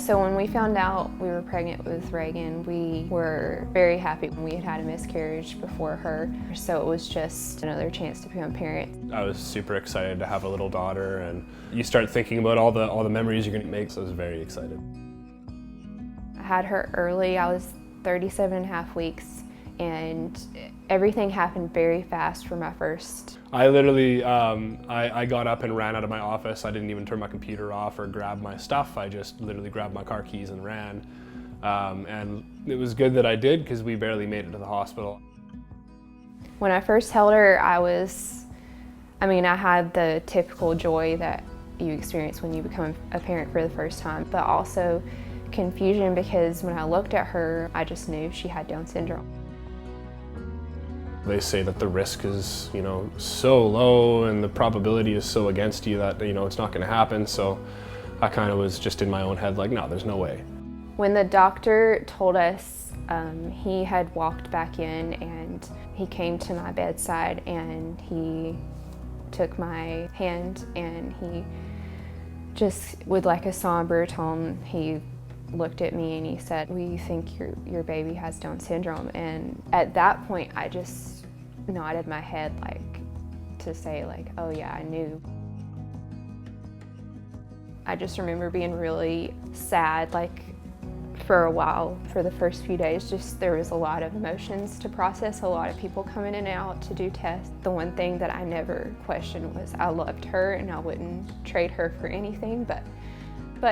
So when we found out we were pregnant with Raegan, we were very happy. We had had a miscarriage before her, so it was just another chance to become parents. I was super excited to have a little daughter, and you start thinking about all the memories you're going to make, so I was very excited. I had her early. I was 37 and a half weeks, and everything happened very fast for my first. I literally, I got up and ran out of my office. I didn't even turn my computer off or grab my stuff. I just literally grabbed my car keys and ran. And it was good that I did, because we barely made it to the hospital. When I first held her, I had the typical joy that you experience when you become a parent for the first time, but also confusion, because when I looked at her, I just knew she had Down syndrome. They say that the risk is, so low, and the probability is so against you that, it's not going to happen. So I kind of was just in my own head like, no, there's no way. When the doctor told us, he had walked back in and he came to my bedside and he took my hand and he just, with like a somber tone, he looked at me and he said, "We think your baby has Down syndrome." And at that point, I just nodded my head to say oh yeah, I knew. I just remember being really sad, for a while, for the first few days. Just there was a lot of emotions to process, a lot of people coming in and out to do tests. The one thing that I never questioned was I loved her and I wouldn't trade her for anything, but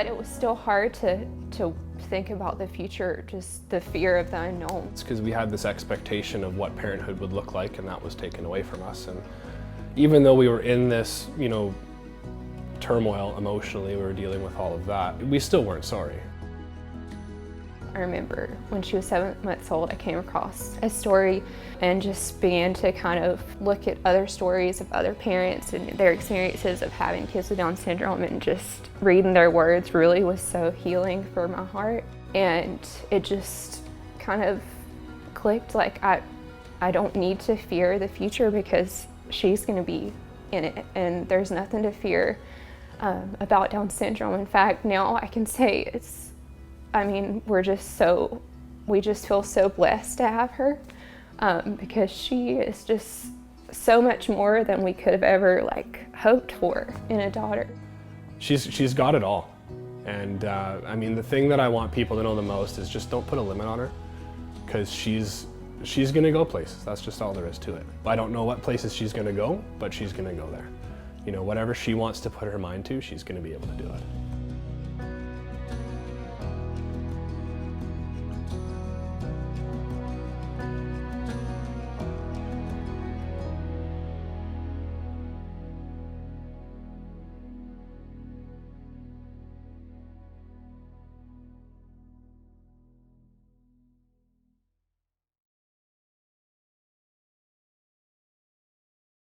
it was still hard to think about the future, just the fear of the unknown. It's because we had this expectation of what parenthood would look like, and that was taken away from us. And even though we were in this, turmoil emotionally, we were dealing with all of that, we still weren't sorry. I remember when she was 7 months old, I came across a story and just began to kind of look at other stories of other parents and their experiences of having kids with Down syndrome, and just reading their words really was so healing for my heart. And it just kind of clicked, I don't need to fear the future because she's going to be in it, and there's nothing to fear about Down syndrome. In fact, now I can say we just feel so blessed to have her, because she is just so much more than we could have ever hoped for in a daughter. She's got it all. And the thing that I want people to know the most is just don't put a limit on her, because she's gonna go places. That's just all there is to it. I don't know what places she's gonna go, but she's gonna go there. Whatever she wants to put her mind to, she's gonna be able to do it.